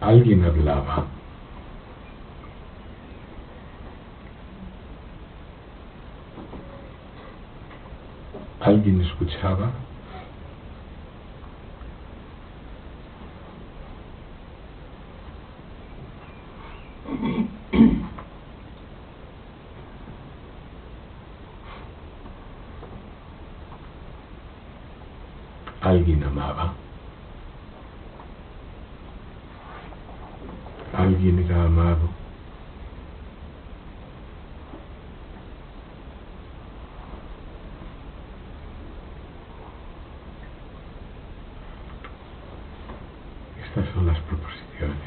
Alguien hablaba. Alguien escuchaba. Alguien amaba. Alguien era amado. Estas son las proposiciones.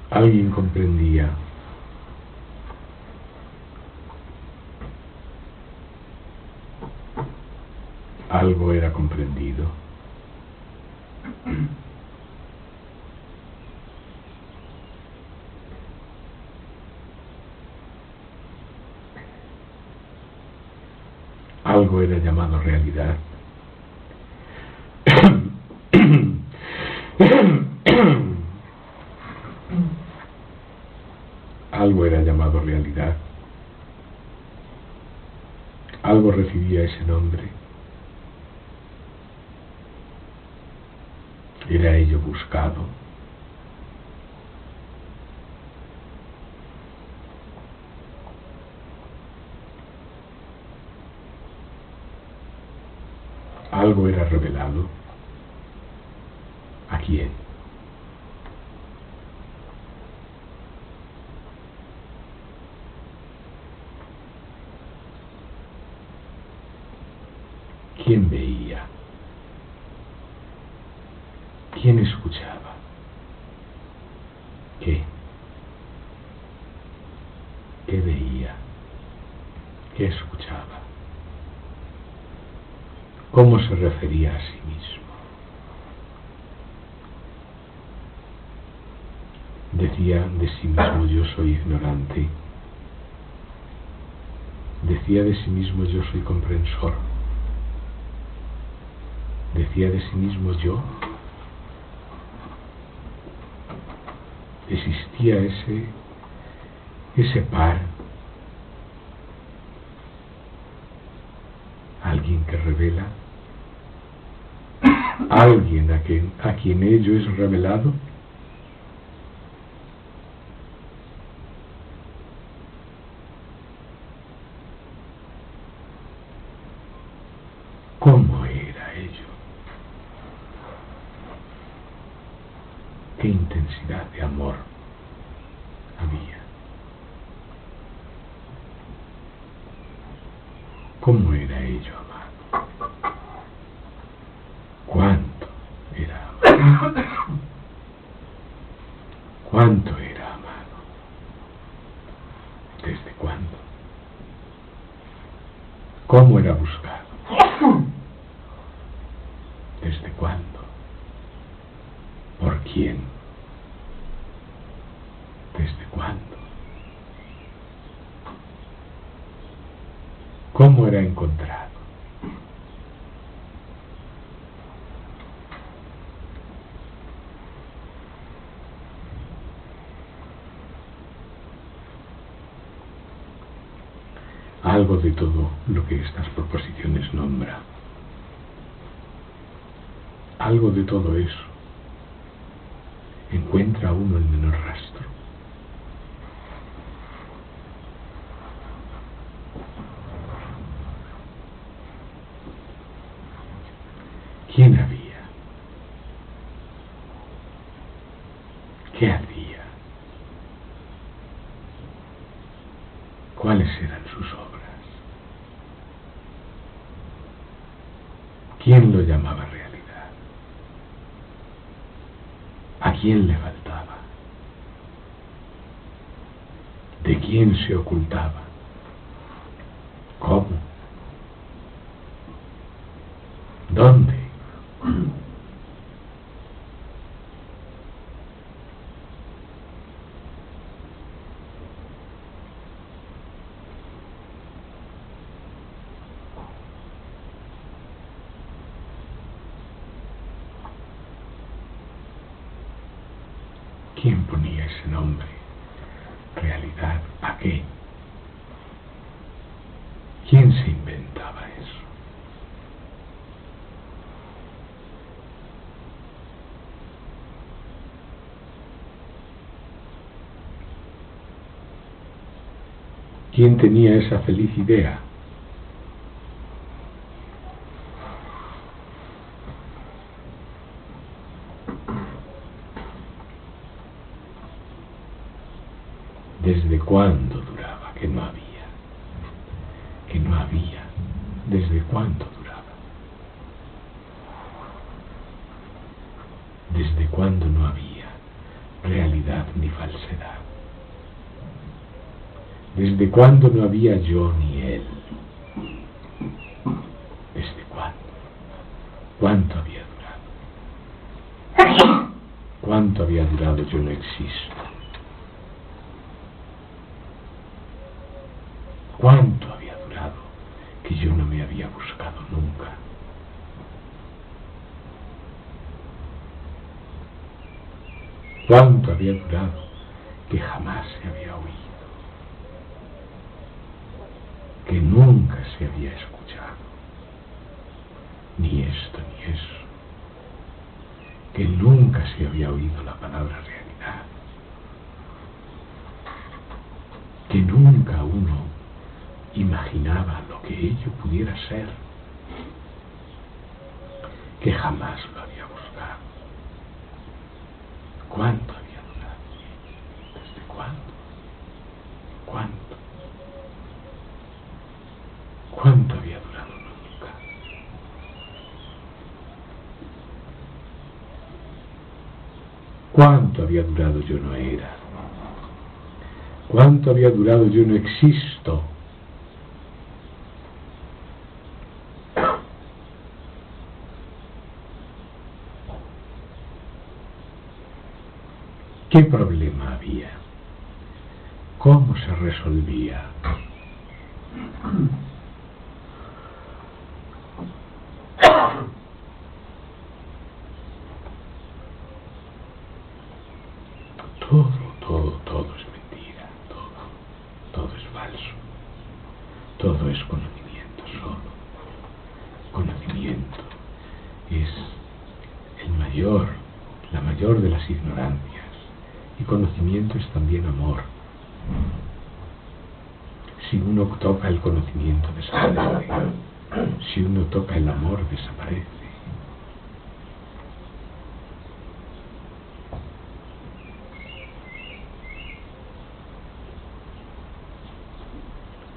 Alguien comprendía. Algo era comprendido. Algo era llamado realidad. Algo era llamado realidad. Algo recibía ese nombre. Era ello buscado. Algo era revelado. ¿A quién? ¿Quién veía? ¿Quién escuchaba? ¿Qué? ¿Qué veía? ¿Qué escuchaba? ¿Cómo se refería a sí mismo? Decía de sí mismo: yo soy ignorante. Decía de sí mismo: yo soy comprensor. Decía de sí mismo: yo. Existía ese par, alguien que revela, alguien a quien ello es revelado. ¿Cómo era ello? ¿Qué intensidad de amor había? ¿Cómo era ello amado? ¿Cuánto era amado? ¿Cuánto era amado? ¿Desde cuándo? ¿Cómo era buscado? ¿Desde cuándo? ¿Por quién? ¿Desde cuándo? ¿Cómo era encontrado? Algo de todo lo que estas proposiciones nombra. Algo de todo eso encuentra uno el menor rastro. ¿Quién había? ¿Qué hacía? ¿Cuáles eran sus obras? ¿Quién lo llamaba realidad? ¿A quién le faltaba? ¿De quién se ocultaba? ¿Cómo? ¿Dónde? ¿Quién ponía ese nombre? ¿Realidad a qué? ¿Quién se inventaba eso? ¿Quién tenía esa feliz idea? ¿Desde cuándo duraba? Que no había. Que no había. ¿Desde cuándo duraba? ¿Desde cuándo no había realidad ni falsedad? ¿Desde cuándo no había yo ni él? ¿Desde cuándo? ¿Cuánto había durado? ¿Cuánto había durado yo no existo? ¿Cuánto había durado que yo no me había buscado nunca? ¿Cuánto había durado que jamás se había oído? Que nunca se había escuchado, ni esto ni eso, que nunca se había oído la palabra realidad, que nunca uno imaginaba lo que ello pudiera ser, que jamás lo había buscado. ¿Cuánto había durado? ¿Desde cuándo? ¿Cuánto? ¿Cuánto había durado nunca? ¿Cuánto había durado yo no era? ¿Cuánto había durado yo no existo? ¿Qué problema había? ¿Cómo se resolvía? Todo es mentira, todo es falso, todo es conocimiento solo. Conocimiento es la mayor de las ignorancias, y conocimiento es también amor. Si uno toca el conocimiento desaparece, si uno toca el amor desaparece.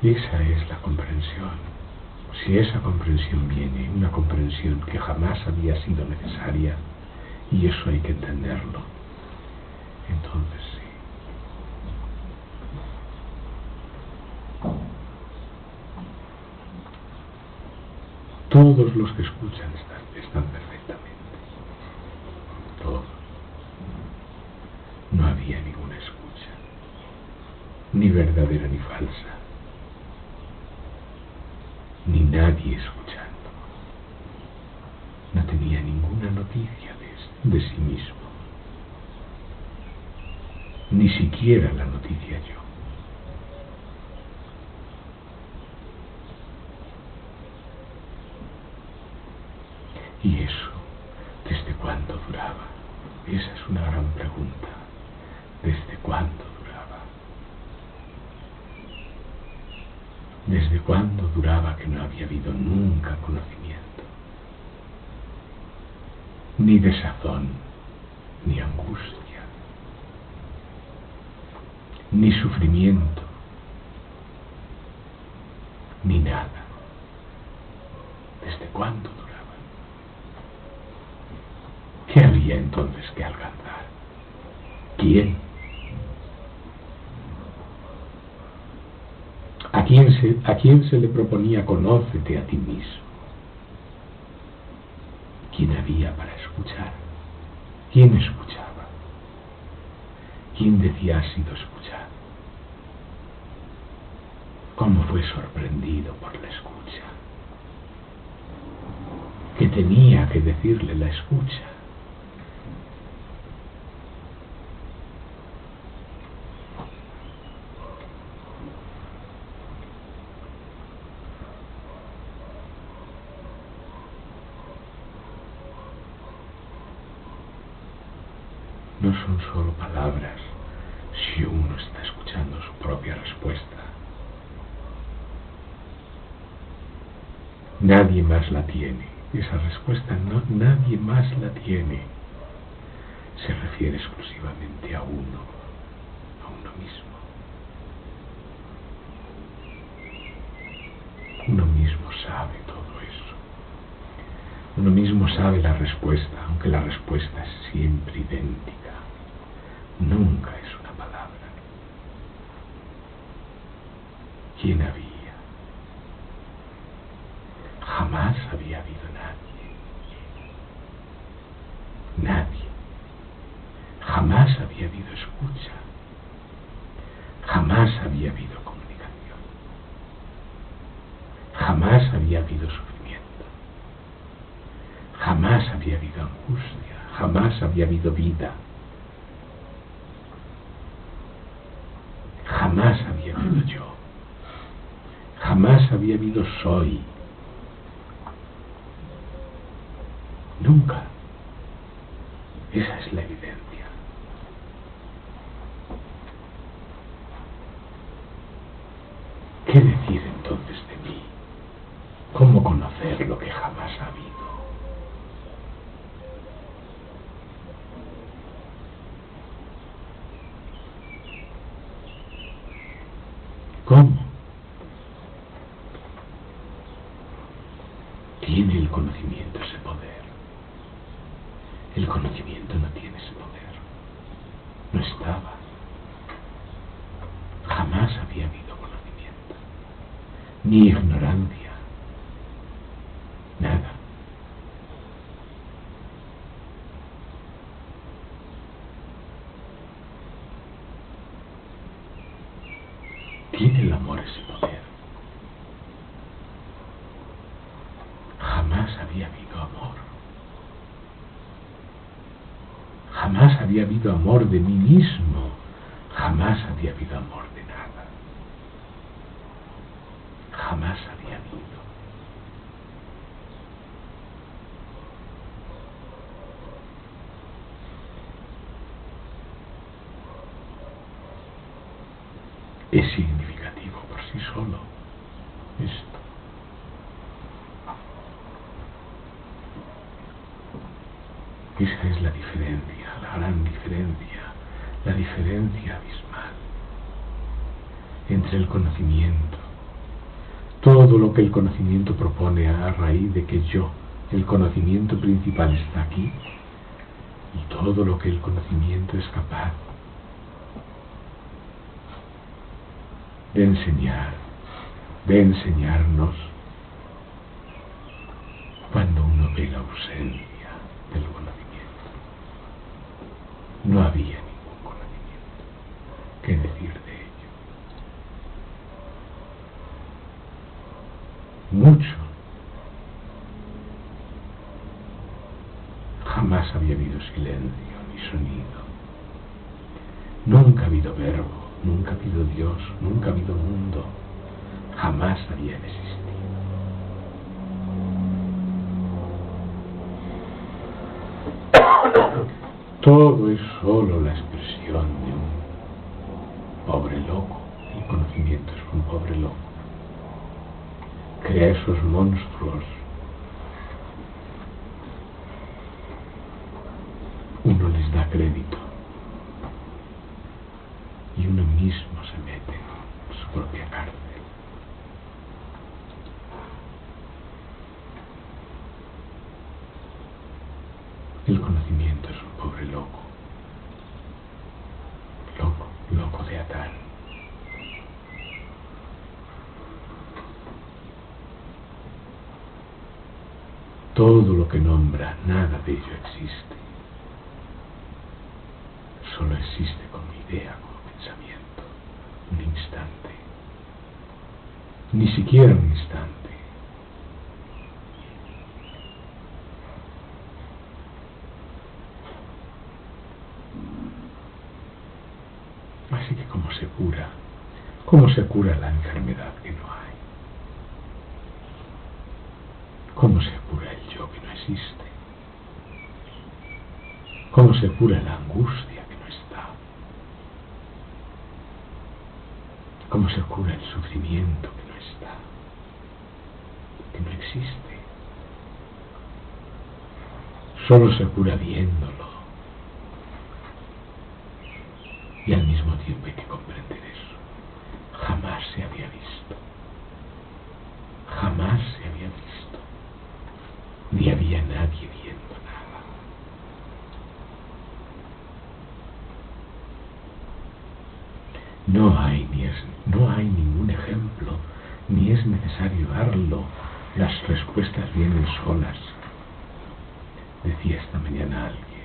Esa es la comprensión. Si esa comprensión viene, una comprensión que jamás había sido necesaria, y eso hay que entenderlo, entonces sí. Todos los que escuchan están perfectamente. Todos. No había ninguna escucha, ni verdadera ni falsa, ni nadie escuchando. No tenía ninguna noticia de sí mismo, ni siquiera la noticia yo. ¿Y eso desde cuándo duraba? Esa es una gran pregunta. ¿Desde cuándo duraba? ¿Desde cuándo duraba que no había habido nunca conocimiento? Ni desazón, ni angustia, ni sufrimiento, ni nada. ¿Desde cuándo duraba? ¿Qué había entonces que alcanzar? ¿Quién? ¿A quién se le proponía conócete a ti mismo? ¿Quién había para escuchar? ¿Quién escuchaba? ¿Quién decía ha sido escuchado? ¿Cómo fue sorprendido por la escucha? ¿Qué tenía que decirle la escucha? no son solo palabras si uno está escuchando su propia respuesta. Nadie más la tiene. Esa respuesta nadie más la tiene. Se refiere exclusivamente a uno mismo. Uno mismo sabe todo eso. Uno mismo sabe la respuesta, aunque la respuesta es siempre idéntica. Nunca es una palabra. ¿Quién había? Jamás había habido nadie. Nadie. Jamás había habido escucha. Jamás había habido comunicación. Jamás había habido sufrimiento. Jamás había habido angustia. Jamás había habido vida. Jamás había habido yo. Jamás había habido soy. Nunca. Esa es la evidencia. ¿Qué decir entonces de mí? ¿Cómo conocer lo que jamás ha habido? ¿Cómo? ¿Tiene el conocimiento ese poder? El conocimiento no tiene ese poder. No estaba. Jamás había habido conocimiento. Ni ignorancia. Nada. ¿Tiene el amor ese poder? Jamás había habido amor. Jamás había habido amor de mí mismo. Jamás había habido amor de nada. Jamás había habido. Es significativo por sí solo esto. Esa es la diferencia, la gran diferencia, la diferencia abismal entre el conocimiento, todo lo que el conocimiento propone a raíz de que yo, el conocimiento principal, está aquí, y todo lo que el conocimiento es capaz de enseñar, de enseñarnos cuando uno ve la ausencia del conocimiento. No había ningún conocimiento. ¿Qué decir de ello? Mucho. Jamás había habido silencio ni sonido. Nunca ha habido verbo, nunca ha habido Dios, nunca ha habido mundo. Jamás habían existido. Todo es solo la expresión de un pobre loco. El conocimiento es un pobre loco. Crea esos monstruos. Uno les da crédito y uno mismo se mete en su propia cárcel. El conocimiento es un pobre loco. Loco de atar. Todo lo que nombra, nada de ello existe. Solo existe como idea, como pensamiento. Un instante. Ni siquiera un instante. Así que ¿cómo se cura? ¿Cómo se cura la enfermedad que no hay? ¿Cómo se cura el yo que no existe? ¿Cómo se cura la angustia ¿Cómo se cura el sufrimiento que no está, que no existe? Solo se cura viéndolo. Y al mismo tiempo hay que comprender eso. Jamás se había visto. Jamás se había visto. Ni había nadie viendo nada. No hay ningún ejemplo, ni es necesario darlo. Las respuestas vienen solas. Decía esta mañana alguien,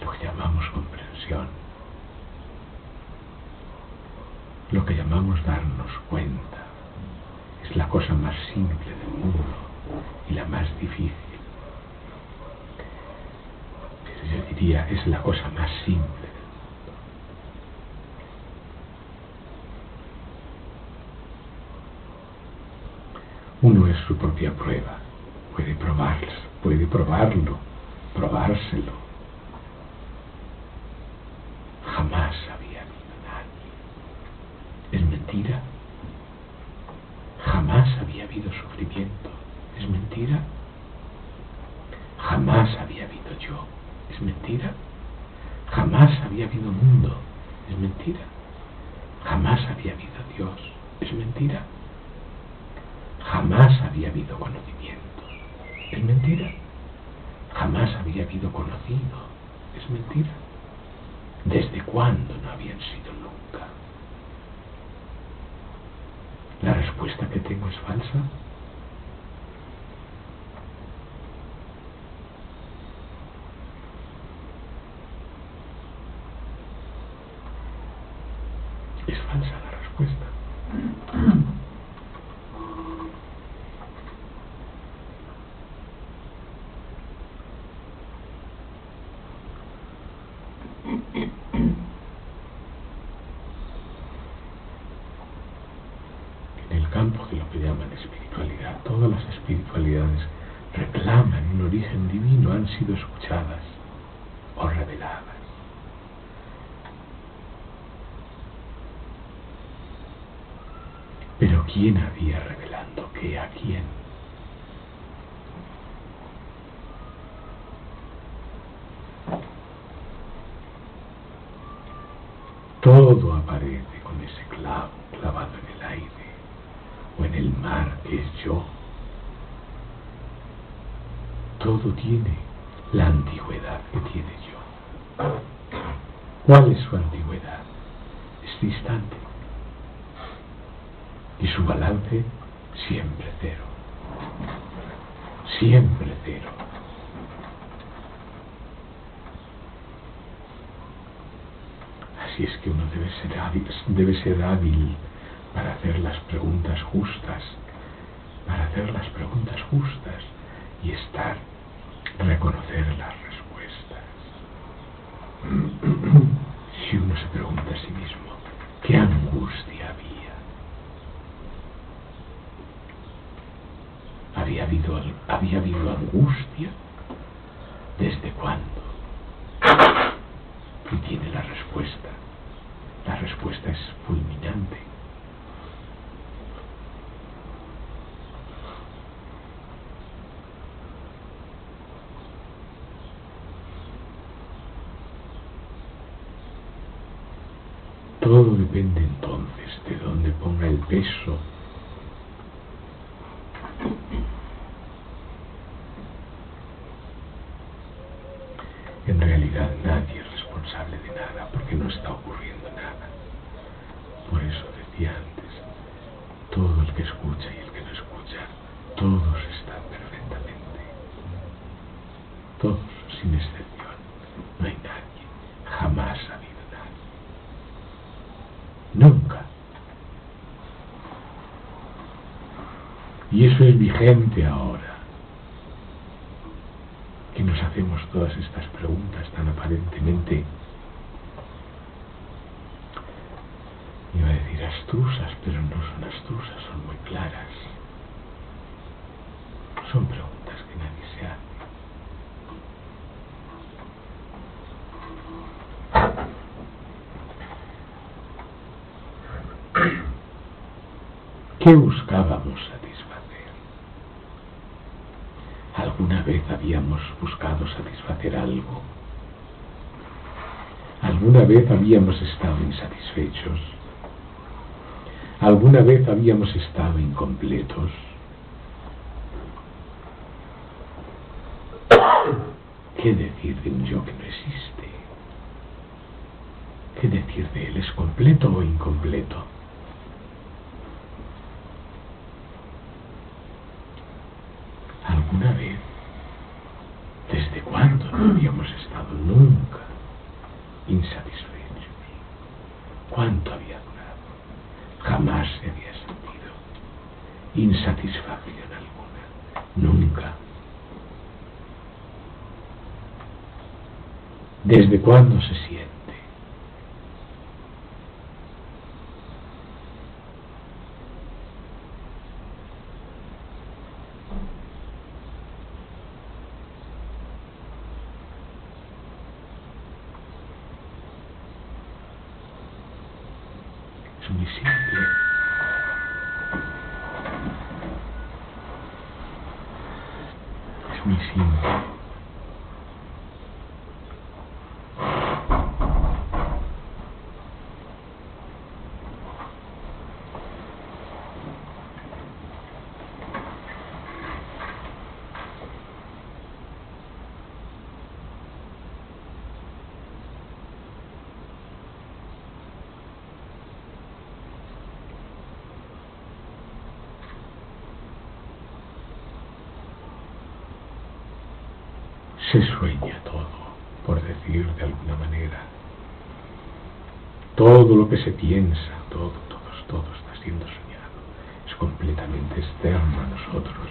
lo que llamamos comprensión, lo que llamamos darnos cuenta, es la cosa más simple del mundo y la más difícil. Pero yo diría, es la cosa más simple del mundo. Uno es su propia prueba, puede probarlo, probárselo. Jamás había habido nadie. ¿Es mentira? Jamás había habido sufrimiento. ¿Es mentira? Jamás había habido yo. ¿Es mentira? Jamás había habido mundo. ¿Es mentira? Jamás había habido Dios. ¿Es mentira? Jamás había habido conocimiento. ¿Es mentira? Jamás había habido conocido. ¿Es mentira? ¿Desde cuándo no habían sido nunca? ¿La respuesta que tengo es falsa? Es falsa la respuesta. En el campo de lo que llaman espiritualidad, todas las espiritualidades reclaman un origen divino, han sido escuchadas o reveladas. Pero ¿quién había revelando qué a quién? Todo aparece con ese clavo clavado en el aire o en el mar que es yo. Todo tiene la antigüedad que tiene yo. ¿Cuál es su antigüedad? Es distante. Y su balance siempre cero. Siempre cero. Así es que uno debe ser hábil para hacer las preguntas justas, y reconocer las respuestas. Si uno se pregunta a sí mismo, ¿qué angustia había? ¿Había habido angustia? ¿Desde cuándo? Y tiene la respuesta. La respuesta es fulminante. Todo depende entonces de dónde ponga el peso. En realidad nadie es responsable de nada porque no está ocurriendo nada. Por eso decía antes, todo el que escucha y el que no escucha, todos están perfectamente. Todos, sin excepción. No hay nadie. Jamás ha habido nadie. Nunca. Y eso es vigente ahora. Que nos hacemos todas estas preguntas tan aparentemente, iba a decir abstrusas, pero no son abstrusas, son muy claras. Son preguntas que nadie se hace. ¿Qué buscábamos satisfacer? ¿Alguna vez habíamos buscado satisfacer algo? ¿Alguna vez habíamos estado insatisfechos? ¿Alguna vez habíamos estado incompletos? ¿Qué decir de un yo que no existe? ¿Qué decir de él? ¿Es completo o incompleto? ¿Alguna vez? ¿Desde cuándo no habíamos estado nunca insatisfechos? ¿Cuánto había durado? Jamás se había sentido insatisfacción alguna. Nunca. ¿Desde cuándo se siente? Es muy simple. Es muy simple. Se sueña todo, por decir de alguna manera. Todo lo que se piensa, todo está siendo soñado. Es completamente externo a nosotros.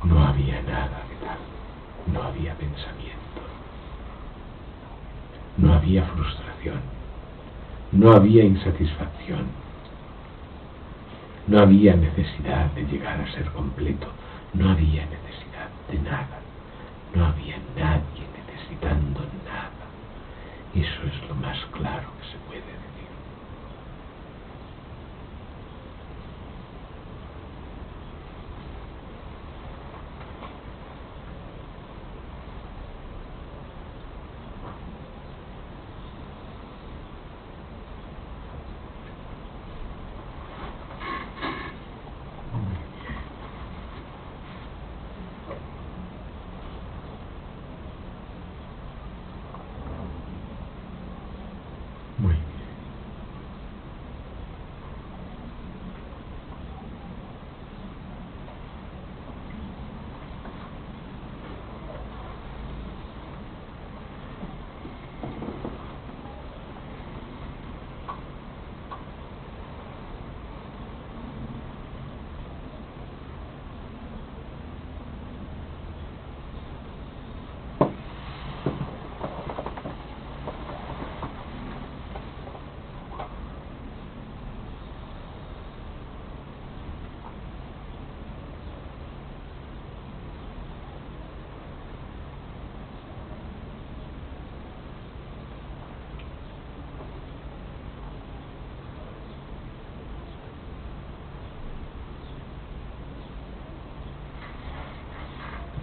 No había nada de tal. No había pensamiento. No había frustración. No había insatisfacción. No había necesidad de llegar a ser completo. No había necesidad de nada. No había nadie necesitando nada. Eso es lo más claro que se puede decir. Muy bien.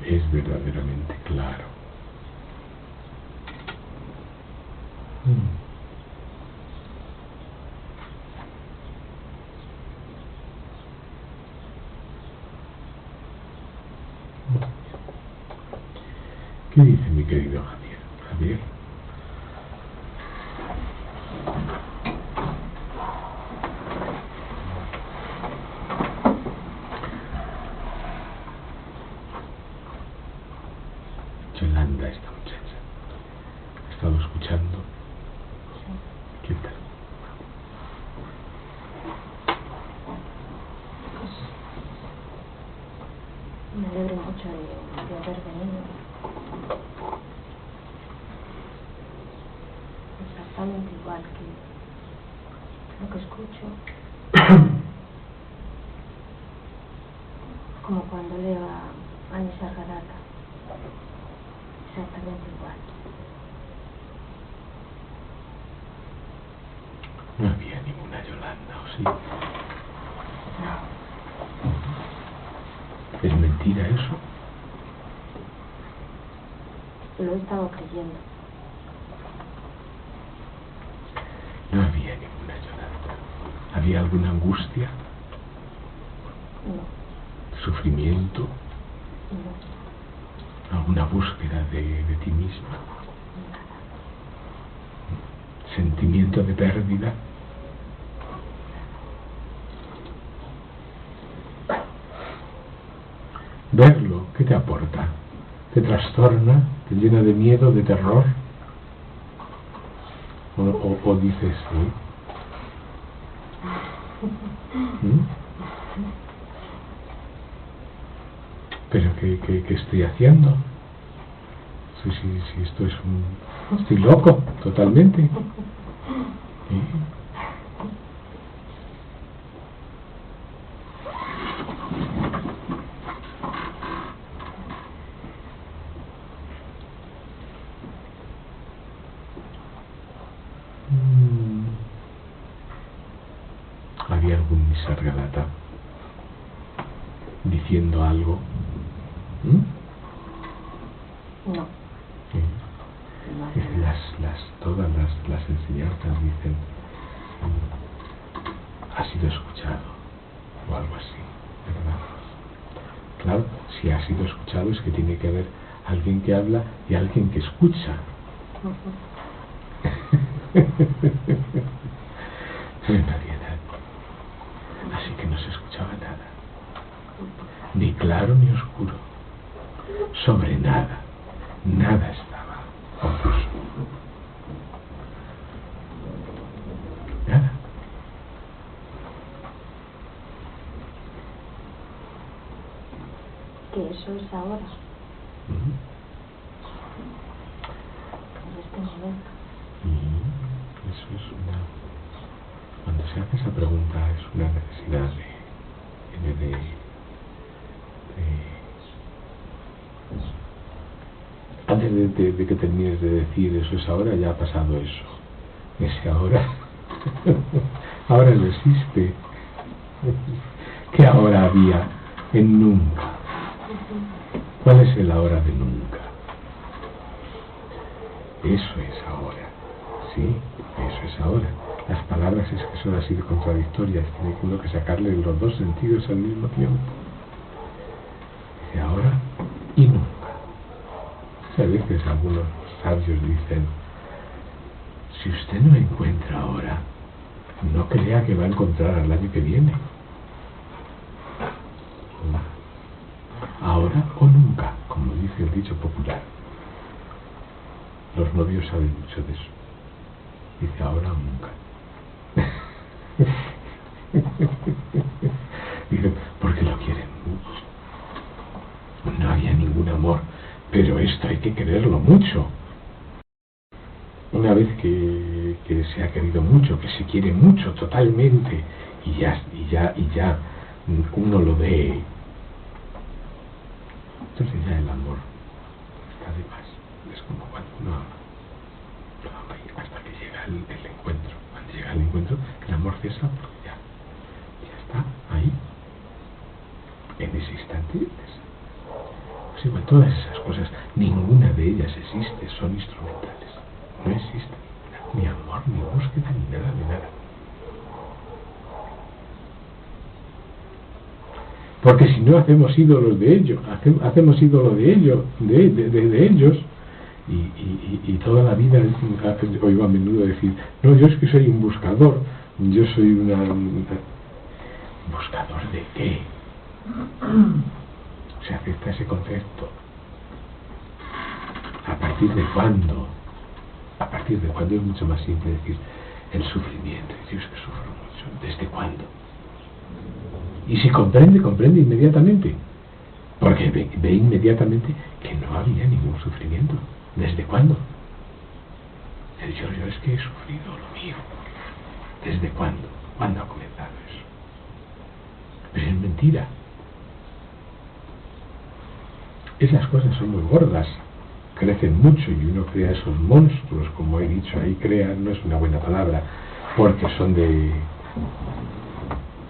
Es verdaderamente claro. ¿Qué dice mi querido Javier? Javier. Yolanda, esta muchacha. ¿Ha estado escuchando? Sí. ¿Qué tal? Me alegro mucho de haber venido. Exactamente igual que lo que escucho, como cuando leo a Nisargadatta. Exactamente igual. No había ninguna Yolanda, ¿o sí? ¿Es mentira eso? Lo he estado creyendo. No había ninguna Yolanda. ¿Había alguna angustia? No. ¿Sufrimiento? No. ¿Alguna búsqueda de ti misma? Nada. ¿Sentimiento de pérdida? Verlo, ¿qué te aporta? ¿Te trastorna? ¿Te llena de miedo, de terror? ¿O dices sí? ¿Pero qué estoy haciendo? Si esto es un... Estoy loco, totalmente. ¿Sí? ¿Había algún Nisargadatta diciendo algo? No. Sí. Todas las enseñanzas dicen ha sido escuchado o algo así, ¿verdad? Claro, si ha sido escuchado es que tiene que haber alguien que habla y alguien que escucha. En variedad. Así que no se escuchaba nada, ni claro ni oscuro, sobre nada, nada estaba confuso. Nada. Que eso es ahora, en este momento. Eso es una... Cuando se hace esa pregunta es una necesidad antes de que termines de decir eso es ahora, ya ha pasado eso. Ese ahora ahora no existe. ¿Qué ahora había en nunca? ¿Cuál es el ahora de nunca? Eso es ahora. Sí, eso es ahora. Las palabras es que son así de contradictorias, tiene uno que sacarle los dos sentidos al mismo tiempo. Dice ahora y nunca. A veces algunos sabios dicen, si usted no encuentra ahora, no crea que va a encontrar al año que viene. Ahora o nunca, como dice el dicho popular. Los novios saben mucho de eso. Dice ahora o nunca. Dice, porque lo quieren mucho. No había ningún amor, pero esto hay que quererlo mucho. Una vez que se ha querido mucho, que se quiere mucho totalmente, y ya uno lo ve, entonces ya el amor está de más. Es como cuando uno ama hasta que llega el encuentro. Cuando llega el encuentro, el amor cesa porque ya está ahí, en ese instante. Pues igual, todas esas cosas, ninguna de ellas existe, son instrumentales. No existe ni amor, ni búsqueda, ni nada de nada. Porque si no hacemos ídolos de ellos, hacemos ídolo de ellos, de ellos, y toda la vida oigo a menudo decir, no, yo es que soy un buscador, yo soy un buscador de qué. Se acepta ese concepto. ¿A partir de cuándo? A partir de cuándo es mucho más simple decir el sufrimiento. Yo es que sufro mucho. ¿Desde cuándo? Y si comprende inmediatamente. Porque ve inmediatamente que no había ningún sufrimiento. ¿Desde cuándo? Yo es que he sufrido lo mío. ¿Desde cuándo? ¿Cuándo ha comenzado eso? Pero es mentira. Esas cosas son muy gordas, crecen mucho y uno crea esos monstruos, como he dicho ahí, crea no es una buena palabra, porque son de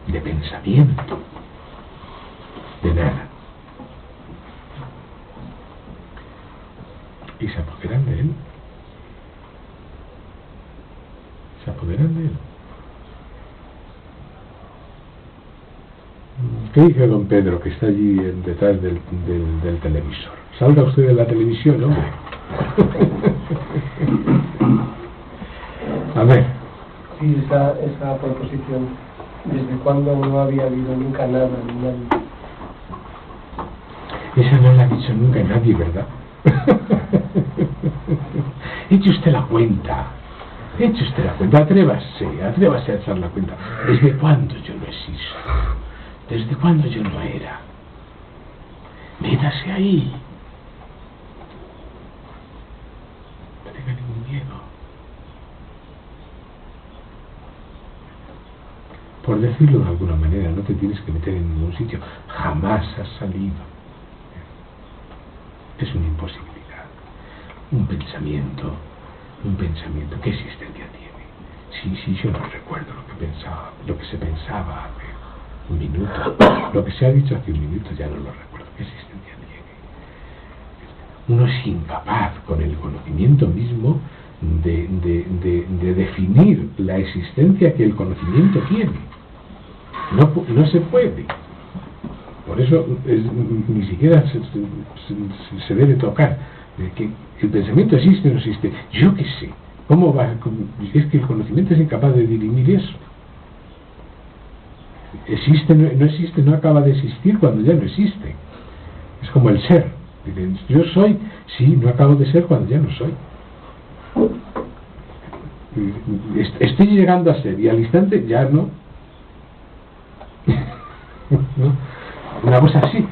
de pensamiento, de nada. Y se apoderan de él. Se apoderan de él. ¿Qué dice don Pedro, que está allí detrás del televisor? Salga usted de la televisión, hombre. A ver. Sí, esa proposición. ¿Desde cuándo no había habido nunca nada ni nadie? Esa no la ha dicho nunca nadie, ¿verdad? Eche usted la cuenta. Eche usted la cuenta. Atrévase a echar la cuenta. ¿Desde cuándo yo no existo? ¿Desde cuándo yo no era? Métase ahí. No tenga ningún miedo. Por decirlo de alguna manera, no te tienes que meter en ningún sitio. Jamás has salido. Es una imposibilidad. Un pensamiento. ¿Qué existencia tiene? Si yo no recuerdo lo que se pensaba hace un minuto, lo que se ha dicho hace un minuto ya no lo recuerdo. ¿Qué existencia tiene? Uno es incapaz con el conocimiento mismo de definir la existencia que el conocimiento tiene. No se puede. Por eso ni siquiera se debe tocar. Que el pensamiento existe o no existe. Yo qué sé. ¿Cómo va? Es que el conocimiento es incapaz de dirimir eso. Existe, no existe, no acaba de existir cuando ya no existe. Es como el ser. Dicen, yo soy, sí, no acabo de ser cuando ya no soy. Estoy llegando a ser y al instante ya no. ¿No? Una cosa así.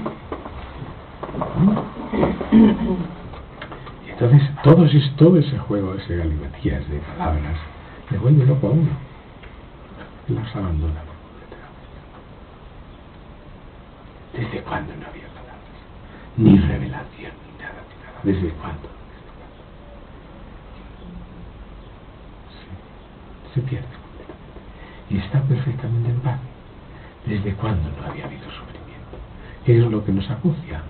Y entonces todo ese juego, ese galimatías de palabras, le vuelve loco a uno. Y las abandona. ¿Desde cuándo no había palabras? Ni revelación, ni nada. ¿Desde cuándo? Sí, se pierde completamente. Y está perfectamente en paz. ¿Desde cuándo no había habido sufrimiento? ¿Qué es lo que nos acucia?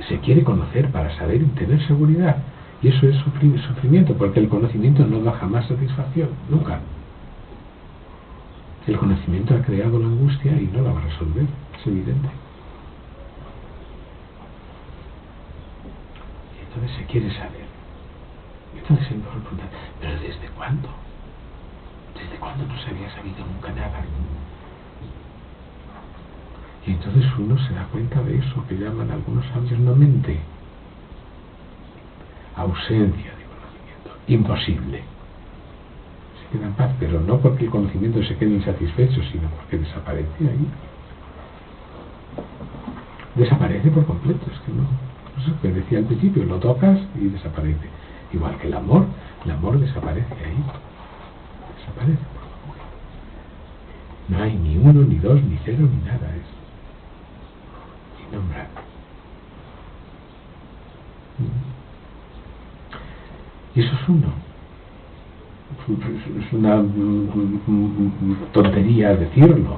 Se quiere conocer para saber y tener seguridad. Y eso es sufrimiento, porque el conocimiento no da jamás satisfacción, nunca. El conocimiento ha creado la angustia y no la va a resolver, es evidente. Y entonces se quiere saber. Y entonces se mejor preguntar, ¿pero desde cuándo? ¿Desde cuándo no se había sabido nunca nada? Y entonces uno se da cuenta de eso que llaman algunos sabios no mente. Ausencia de conocimiento. Imposible. Se queda en paz, pero no porque el conocimiento se quede insatisfecho, sino porque desaparece ahí. Desaparece por completo. Es que no es lo que decía al principio, lo tocas y desaparece. Igual que el amor desaparece ahí. Desaparece por completo. No hay ni uno, ni dos, ni cero, ni nada. Es innombrable. Y eso es uno. Es una tontería decirlo,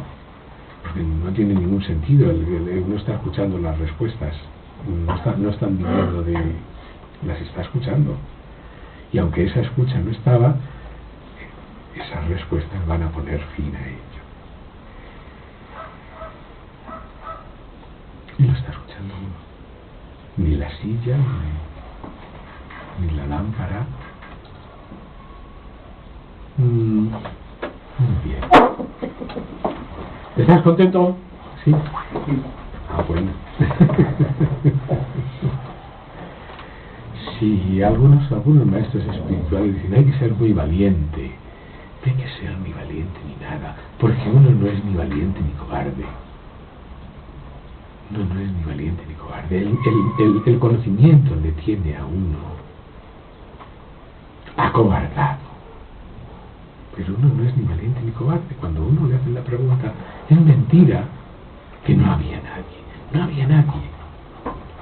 porque no tiene ningún sentido. Uno está escuchando las respuestas, no están viniendo de... las está escuchando. Y aunque esa escucha no estaba, esas respuestas van a poner fin a ello. Y lo está escuchando uno. Ni la silla, ni la lámpara. Muy bien. ¿Estás contento? Sí. Ah, bueno. Sí, algunos maestros espirituales dicen, hay que ser muy valiente. No hay que ser ni valiente ni nada, porque uno no es ni valiente ni cobarde. Uno no es ni valiente ni cobarde. El conocimiento le tiene a uno acobardado. Pero uno no es ni valiente ni cobarde. Cuando uno le hace la pregunta, es mentira que no había nadie. No había nadie.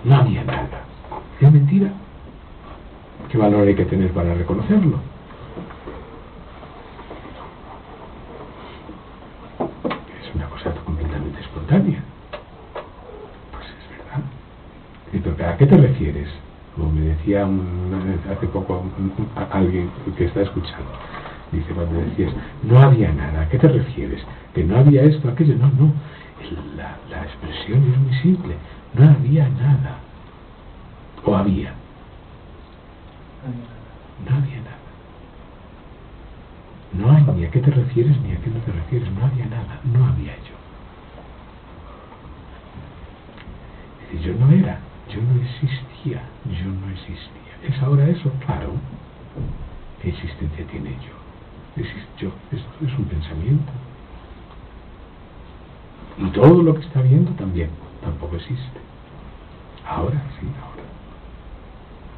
No había nada. Es mentira. ¿Qué valor hay que tener para reconocerlo? te refieres? Como me decía hace poco alguien que está escuchando. Dice, cuando decías, no había nada, ¿a qué te refieres? ¿Que no había esto, aquello? No, no. La expresión es muy simple. No había nada. ¿O había? No había nada. No hay ni a qué te refieres ni a qué no te refieres. No había nada. No había yo. Dice, yo no era. Yo no existía. Yo no existía. ¿Es ahora eso? Claro. ¿Qué existencia tiene yo? Yo. Esto es un pensamiento. Y todo lo que está viendo también. Tampoco existe. Ahora, sí, ahora.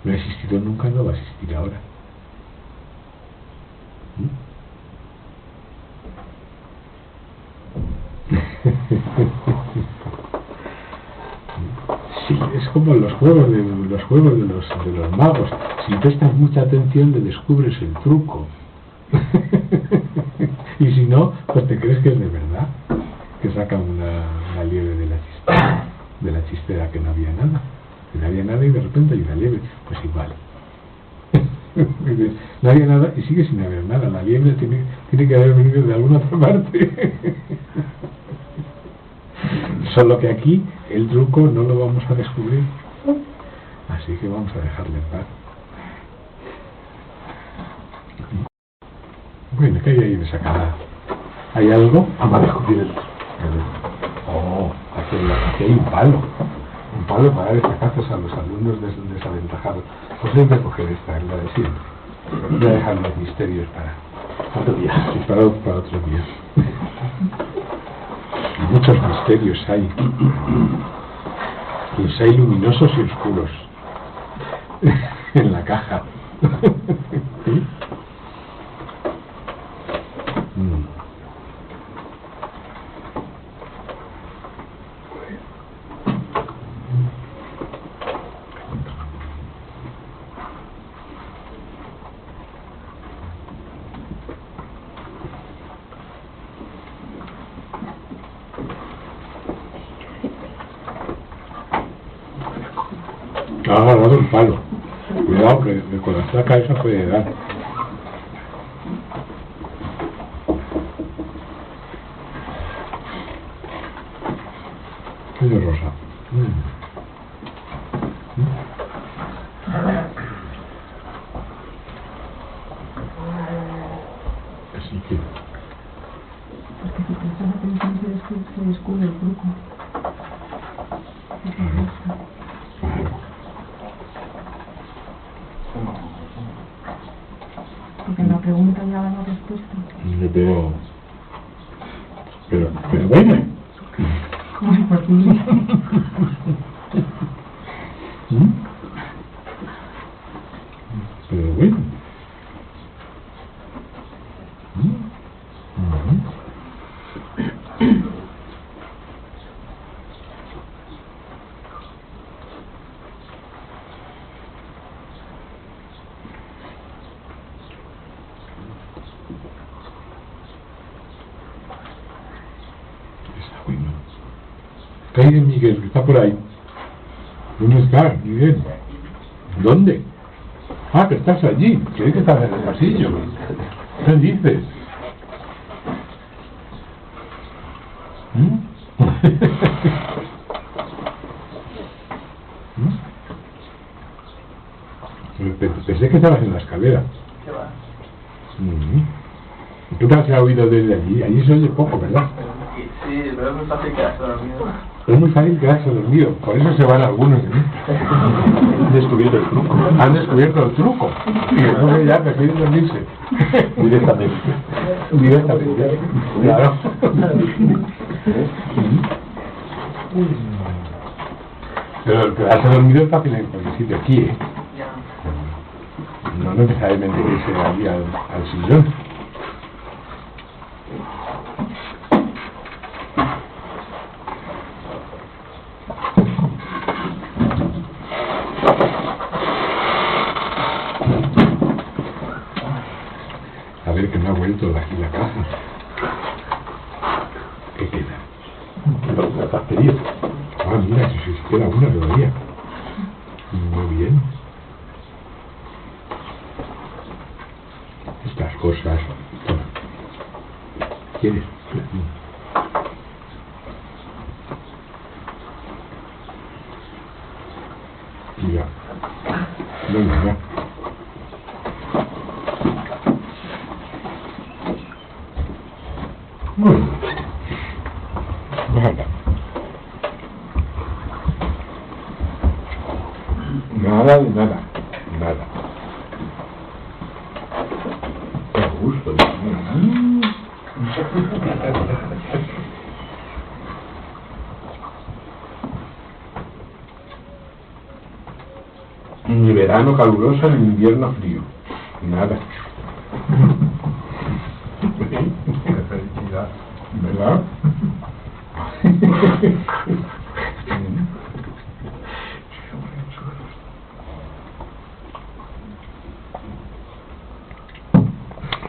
No ha existido nunca, no va a existir ahora. Sí, es como los juegos de los magos. Si prestas mucha atención, le descubres el truco. Y si no, pues te crees que es de verdad. Que sacan una liebre de la chistera que no había nada. Que no había nada y de repente hay una liebre. Pues igual. No había nada y sigue sin haber nada. La liebre tiene que haber venido de alguna otra parte. Solo que aquí el truco no lo vamos a descubrir. Así que vamos a dejarle en paz. Bueno, ¿qué hay ahí de sacada? ¿Hay algo? Vamos a descubrir el... Oh, aquí hay un palo. Un palo para dar estacazos a los alumnos desaventajados. Pues hay que coger esta, la de siempre. Voy a dejar los misterios para otro día. Sí, para otro día. Muchos misterios hay. Los hay luminosos y oscuros. En la caja. ¿Sí? Ha agarrado el palo. Cuidado que con la estaca esa puede dar. ¿Qué de rosa? Así que... Porque si prestas atención se descubre el truco. Porque en la pregunta ya da la respuesta. Pero bueno. ¿Cómo es posible? Pero bueno. ¿Qué hay de Miguel? Que está por ahí. ¿Dónde está, Miguel? ¿Dónde? Ah, que estás allí. Creí que estabas en el pasillo. ¿Qué dices? Pensé que estabas en la escalera. ¿Qué va? ¿Tú te has oído desde allí? Allí se oye poco, ¿verdad? Sí, pero es muy fácil quedarse dormido. Es muy fácil quedarse dormido, por eso se van algunos de mí. Han descubierto el truco. Han descubierto el truco. Y entonces ya prefieren dormirse. Directamente. Directamente. Claro. Pero el quedarse dormido es fácil en cualquier sitio aquí, ¿eh? No necesariamente que sea allí al sillón. A ver que me ha vuelto aquí la caja. ¿Qué queda? La batería. Ah, mira, si queda una todavía. cosas. Toma. ¿Quieres? Ya. Venga, ya. Muy bien. Nada. Nada de nada. Nada. Qué gusto, Dios mío. Ni verano caluroso ni invierno frío. Nada. Qué felicidad. ¿Verdad?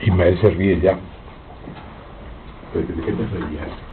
Y me he servido ya. ¿Pero de qué te reías?